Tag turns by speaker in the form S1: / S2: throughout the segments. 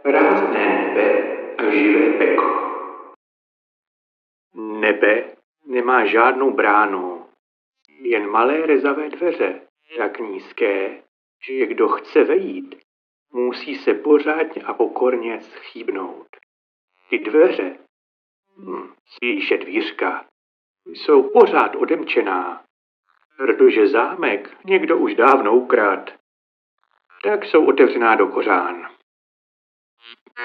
S1: Prázdné nebe a živé peklo. Nebe nemá žádnou bránu, jen malé rezavé dveře, tak nízké, že kdo chce vejít, musí se pořádně a pokorně schýbnout. Ty dveře, spíše dvířka, jsou pořád odemčená, protože zámek někdo už dávno ukradl. Tak jsou otevřená do kořán.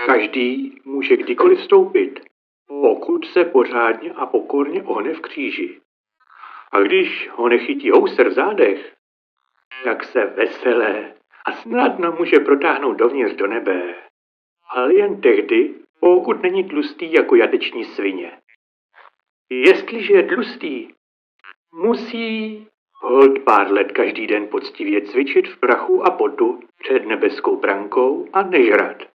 S1: Každý může kdykoliv vstoupit, pokud se pořádně a pokorně ohne v kříži. A když ho nechytí houser v zádech, tak se veselé a snadno může protáhnout dovnitř do nebe. Ale jen tehdy, pokud není tlustý jako jateční svině. Jestliže je tlustý, musí holt pár let každý den poctivě cvičit v prachu a potu před nebeskou brankou a nežrat,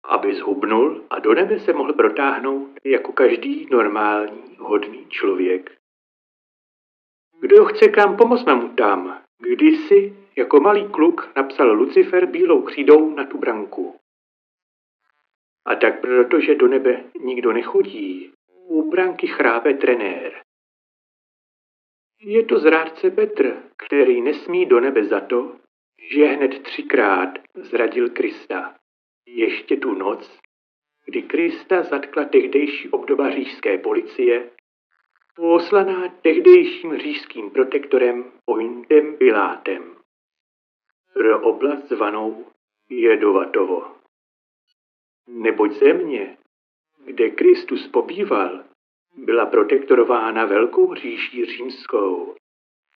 S1: aby zhubnul a do nebe se mohl protáhnout jako každý normální, hodný člověk. Kdo chce kam, pomozme mu tam. Kdysi jako malý kluk napsal Lucifer bílou křídou na tu branku. A tak protože do nebe nikdo nechodí, u branky chrápe trenér. Je to zrádce Petr, který nesmí do nebe za to, že hned 3krát zradil Krista. Ještě tu noc, kdy Krista zatkla tehdejší obdoba říšské policie, poslaná tehdejším říšským protektorem Pointem Pilátem pro oblast zvanou Jedovatovo. Neboť země, kde Kristus pobýval, byla protektorována velkou říší římskou,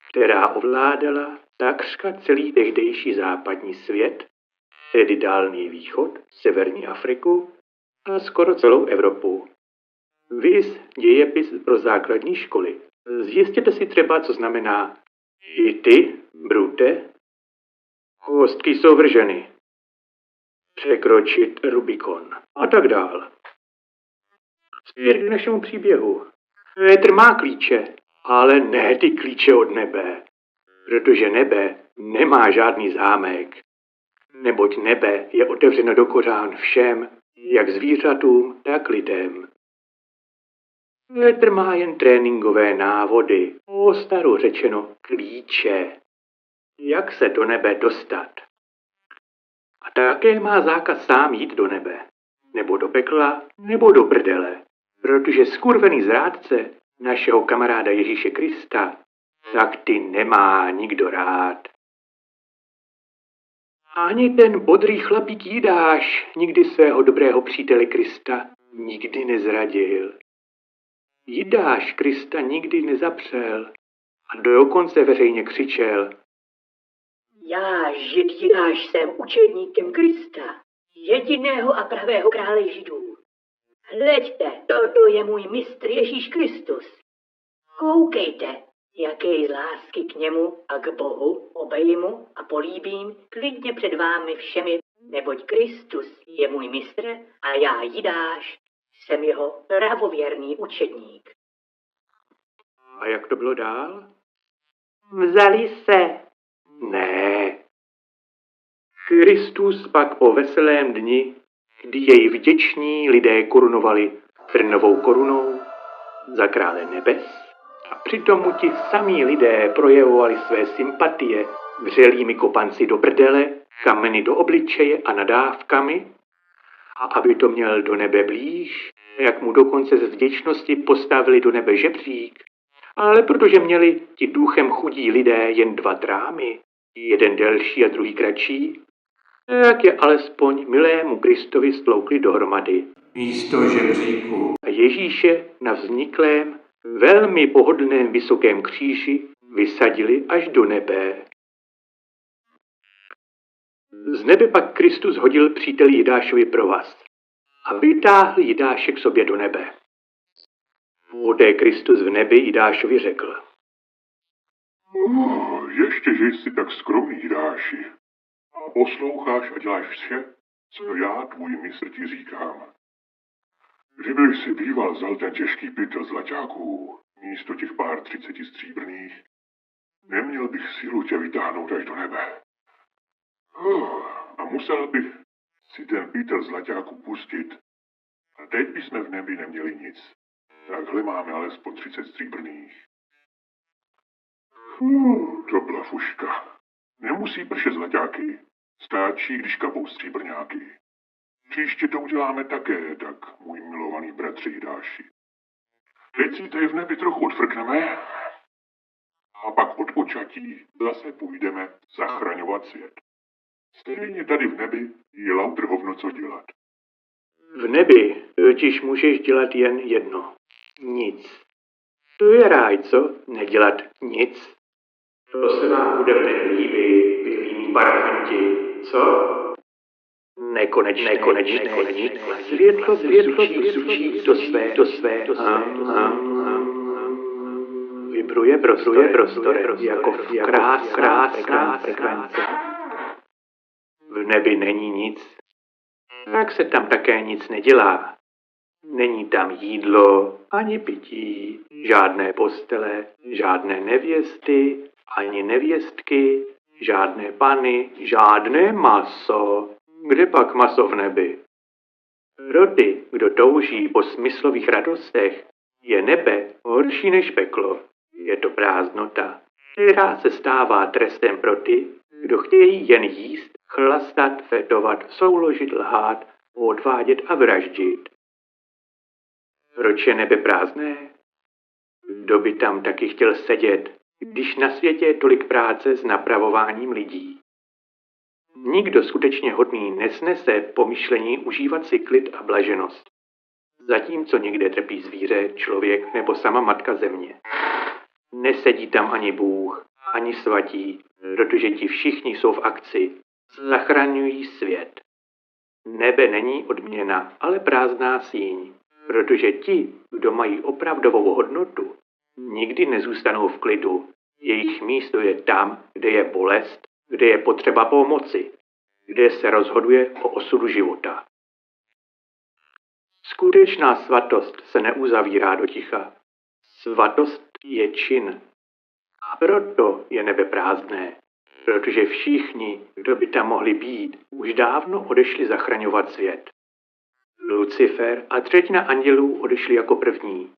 S1: která ovládala takřka celý tehdejší západní svět, tedy Dálný východ, severní Afriku a skoro celou Evropu. Viz dějepis pro základní školy. Zjistěte si třeba, co znamená i ty, Brute. Kostky jsou vrženy. Překročit Rubikon a tak dál. Zpět k našemu příběhu. Petr má klíče, ale ne ty klíče od nebe, protože nebe nemá žádný zámek, neboť nebe je otevřeno do kořán všem, jak zvířatům, tak lidem. Petr má jen tréninkové návody, po staru řečeno klíče, jak se do nebe dostat. A také má zákaz sám jít do nebe, nebo do pekla, nebo do prdele, protože skurvený zrádce našeho kamaráda Ježíše Krista, tak ty nemá nikdo rád. Ani ten bodrý chlapík Jidáš nikdy svého dobrého přítele Krista nikdy nezradil. Jidáš Krista nikdy nezapřel a dokonce veřejně křičel:
S2: Já, Žid Jidáš, jsem učedníkem Krista, jediného a pravého krále Židů. Hleďte, toto je můj mistr Ježíš Kristus. Koukejte, jaké z lásky k němu a k Bohu obejmu a políbím klidně před vámi všemi, neboť Kristus je můj mistr a já, Jidáš, jsem jeho pravověrný učedník.
S1: A jak to bylo dál? Vzali se. Ne. Kristus pak po veselém dni, kdy jej vděční lidé korunovali trnovou korunou za krále nebes, a přitom mu ti samí lidé projevovali své sympatie vřelými kopanci do prdele, kameny do obličeje a nadávkami, a aby to měl do nebe blíž, jak mu dokonce z vděčnosti postavili do nebe žebřík, ale protože měli ti duchem chudí lidé jen 2 trámy, jeden delší a druhý kratší, tak je alespoň milému Kristovi stloukli dohromady místo žebříku a Ježíše na vzniklém, velmi pohodlném vysokém kříži vysadili až do nebe. Z nebe pak Kristus hodil příteli Jidášovi provaz a vytáhl Jidáše k sobě do nebe. Poté Kristus v nebi Jidášovi řekl:
S3: Ještě, že jsi tak skromný, Jidáši, a posloucháš a děláš vše, co já, tvůj mistr, ti říkám. Kdybych si býval vzal ten těžký pytel zlaťáků místo těch pár 30 stříbrných, neměl bych sílu tě vytáhnout až do nebe. A musel bych si ten Petr z Laťáku pustit. A teď bychom v nebi neměli nic. Takhle máme alespoň 30 stříbrných. To byla fuška. Nemusí pršet zlaťáky. Stačí, když kapou stříbrňáky. Příště to uděláme také, tak můj milovaný bratři Jidáši. Teď si tady v nebi trochu odfrkneme a pak od počatí zase půjdeme zachraňovat svět. Stejně tady v nebi je lautr hovno co dělat.
S1: V nebi totiž můžeš dělat jen jedno. Nic. To je ráj, co? Nedělat nic. To se vám bude v nebi líbit, vy líní parchanti, co? Nekonečné nic. Světlo sučí do své. Vibruje prostorem jako v krásné frekvence. V nebi není nic. Tak se tam také nic nedělá. Není tam jídlo, ani pití, žádné postele, žádné nevěsty, ani nevěstky, žádné pany, žádné maso. Kde pak maso v nebi? Pro ty, kdo touží po smyslových radostech, je nebe horší než peklo. Je to prázdnota, která se stává trestem pro ty, kdo chtějí jen jíst, chlastat, fetovat, souložit, lhát, odvádět a vraždit. Proč je nebe prázdné? Kdo by tam taky chtěl sedět, když na světě je tolik práce s napravováním lidí? Nikdo skutečně hodný nesnese pomyšlení užívat si klid a blaženost. Zatímco někde trpí zvíře, člověk nebo sama matka země. Nesedí tam ani Bůh, ani svatí, protože ti všichni jsou v akci. Zachraňují svět. Nebe není odměna, ale prázdná síň, protože ti, kdo mají opravdovou hodnotu, nikdy nezůstanou v klidu. Jejich místo je tam, kde je bolest, kde je potřeba pomoci, kde se rozhoduje o osudu života. Skutečná svatost se neuzavírá do ticha. Svatost je čin. A proto je nebe prázdné, protože všichni, kdo by tam mohli být, už dávno odešli zachraňovat svět. Lucifer a třetina andělů odešli jako první.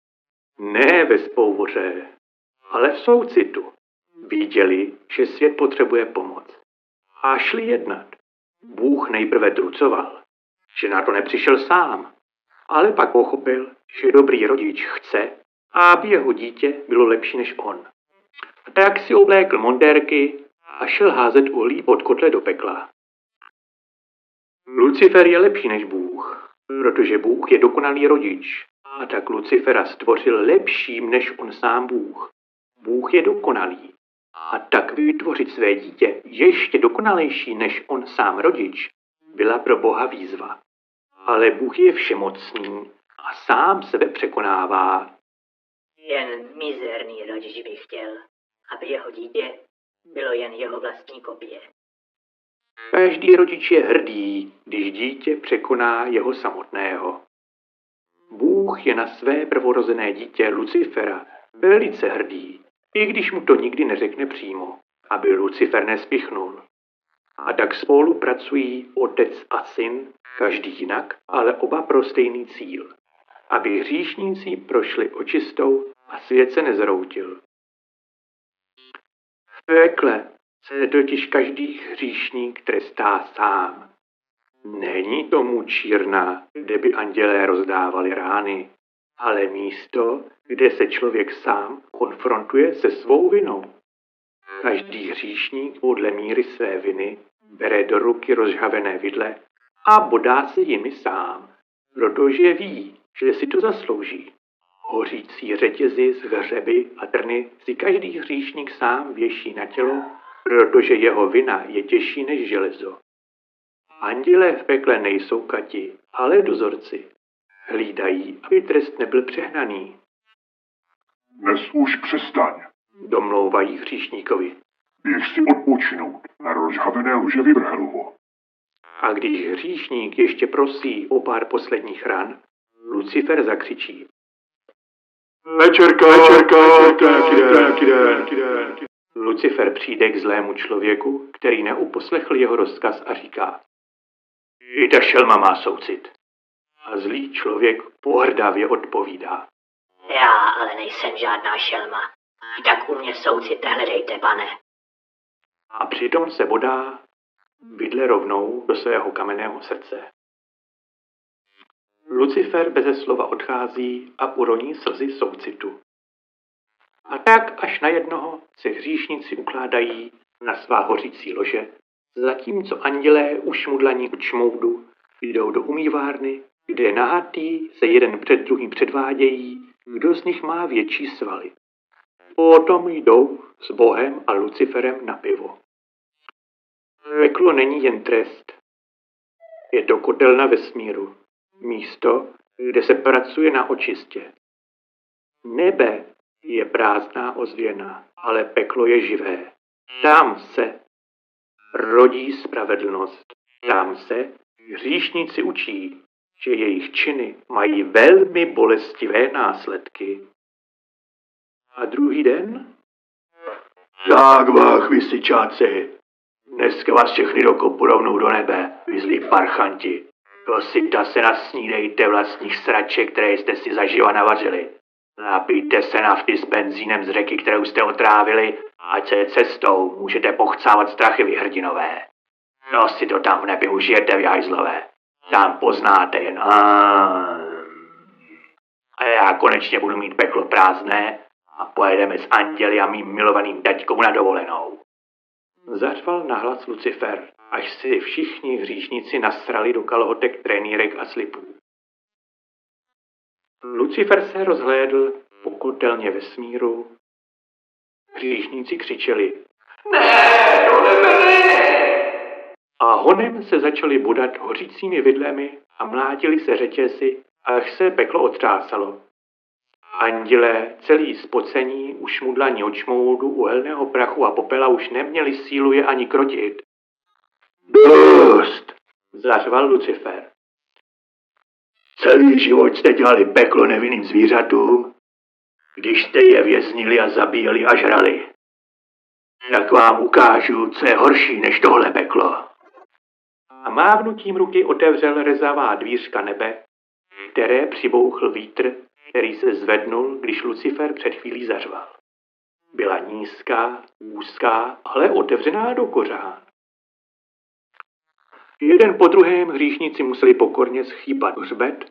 S1: Ne ve spouvoře, ale v soucitu. Viděli, že svět potřebuje pomoc. A šli jednat. Bůh nejprve trucoval, že na to nepřišel sám, ale pak pochopil, že dobrý rodič chce, aby jeho dítě bylo lepší než on. A tak si oblékl montérky a šel házet uhlí pod kotle do pekla. Lucifer je lepší než Bůh, protože Bůh je dokonalý rodič, a tak Lucifera stvořil lepším než on sám Bůh. Bůh je dokonalý, a tak vytvořit své dítě ještě dokonalejší než on sám rodič byla pro Boha výzva. Ale Bůh je všemocný a sám sebe překonává.
S2: Jen mizerný rodič by chtěl, aby jeho dítě bylo jen jeho vlastní kopie.
S1: Každý rodič je hrdý, když dítě překoná jeho samotného. Bůh je na své prvorozené dítě Lucifera velice hrdý, i když mu to nikdy neřekne přímo, aby Lucifer nespichnul. A tak spolupracují otec a syn, každý jinak, ale oba pro stejný cíl, aby hříšníci prošli očistou a svět se nezroutil. V pekle se totiž každý hříšník trestá sám. Není to mučírna, kde by andělé rozdávali rány, ale místo, kde se člověk sám konfrontuje se svou vinou. Každý hříšník podle míry své viny bere do ruky rozžhavené vidle a bodá se jimi sám, protože ví, že si to zaslouží. Hořící řetězy z hřeby a trny si každý hříšník sám věší na tělo, protože jeho vina je těžší než železo. Andělé v pekle nejsou kati, ale dozorci. Hlídají, aby trest nebyl přehnaný.
S3: Dnes už přestaň.
S1: Domlouvají hříšníkovi.
S3: Běž si odpočinout na rozhavené lže vyvrhelovo.
S1: A když hříšník ještě prosí o pár posledních ran, Lucifer zakřičí. Večerka. Lucifer přijde k zlému člověku, který neuposlechl jeho rozkaz a říká. I ta šelma má soucit. A zlý člověk pohrdavě odpovídá.
S2: Já ale nejsem žádná šelma. Tak u mě soucit hledejte, pane.
S1: A přitom se bodá vidle rovnou do svého kamenného srdce. Lucifer beze slova odchází a uroní slzy soucitu. A tak až na jednoho se hříšníci ukládají na svá hořící lože, zatímco andělé ušmudlaní od šmoudu jdou do umývárny, kde nahatý se jeden před druhým předvádějí, kdo z nich má větší svaly. Potom jdou s Bohem a Luciferem na pivo. Peklo není jen trest. Je to kotelna vesmíru. Místo, kde se pracuje na očistě. Nebe je prázdná ozvěna, ale peklo je živé. Tam se rodí spravedlnost. Tam se hříšníci učí, že jejich činy mají velmi bolestivé následky. A druhý den? Tak vás, vysyčáci, dneska vás všechny do kopu rovnou do nebe, vyzlí parchanti. Dosyta se nasnídejte vlastních sraček, které jste si zaživa navařili. Napijte se nafty s benzínem z řeky, kterou jste otrávili, ať se cestou můžete pochcávat strachy, vy hrdinové. No si to tam v nebi užijete, vy hajzlové. Tam poznáte jen a já konečně budu mít peklo prázdné a pojedeme s anděli a mým milovaným taťkou na dovolenou. Zařval nahlas Lucifer, až si všichni hříšníci nasrali do kalhotek, trenýrek a slipů. Lucifer se rozhlédl po kotelně vesmíru. Hříšníci křičeli: Ne, do nebe ne! A honem se začali bodat hořícími vidlemi a mlátili se řetězy, až se peklo otřásalo. Andělé, celý spocení, ušmudlaní od šmoudu, uhelného prachu a popela, už neměli sílu je ani krotit. Dost, zařval Lucifer. Celý život jste dělali peklo nevinným zvířatům, když jste je věznili a zabíjeli a žrali. Tak vám ukážu, co je horší než tohle peklo. A mávnutím ruky otevřel rezavá dvířka nebe, které přibouchl vítr, který se zvednul, když Lucifer před chvílí zařval. Byla nízká, úzká, ale otevřená do kořán. Jeden po druhém hříšníci museli pokorně schýbat hřbet,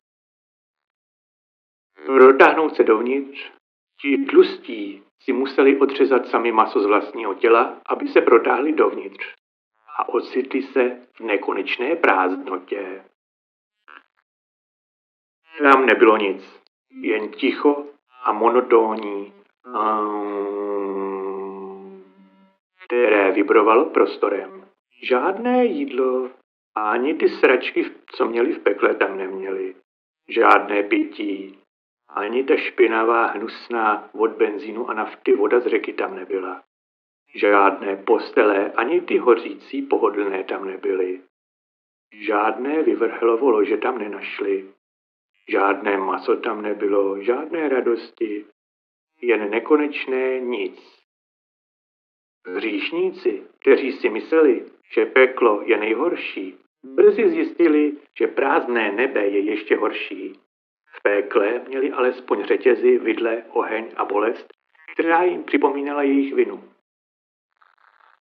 S1: protáhnout se dovnitř. Ti tlustí si museli odřezat sami maso z vlastního těla, aby se protáhli dovnitř a ocitli se v nekonečné prázdnotě. Tam nebylo nic, jen ticho a monotónní, které vibrovalo prostorem. Žádné jídlo a ani ty sračky, co měli v pekle, tam neměli. Žádné pití, ani ta špinavá, hnusná od benzínu a nafty voda z řeky tam nebyla. Žádné postele, ani ty hořící pohodlné tam nebyly. Žádné vyvrhelovo lože tam nenašli. Žádné maso tam nebylo, žádné radosti, jen nekonečné nic. Hříšníci, kteří si mysleli, že peklo je nejhorší, brzy zjistili, že prázdné nebe je ještě horší. V pekle měli alespoň řetězy, vidle, oheň a bolest, která jim připomínala jejich vinu.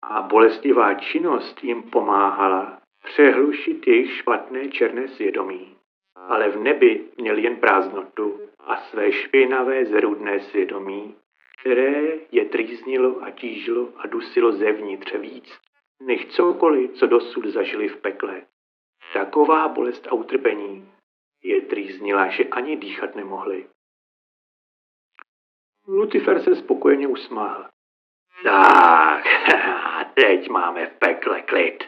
S1: A bolestivá činnost jim pomáhala přehlušit jejich špatné černé svědomí. Ale v nebi měli jen prázdnotu a své špinavé zrůdné svědomí, které je trýznilo a tížilo a dusilo zevnitř víc, než cokoliv, co dosud zažili v pekle. Taková bolest a utrpení je trýznila, že ani dýchat nemohli. Lucifer se spokojeně usmál. Tak, teď máme v pekle klid.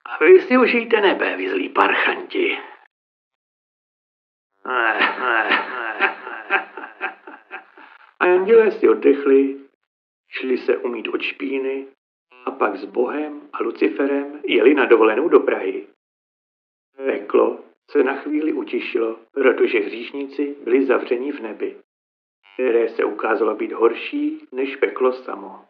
S1: A vy si užijte nebe, vy zlí parchanti. Andělé si oddechli, šli se umýt od špíny a pak s Bohem a Luciferem jeli na dovolenou do Prahy. Peklo se na chvíli utišilo, protože hříšníci byli zavření v nebi, které se ukázalo být horší než peklo samo.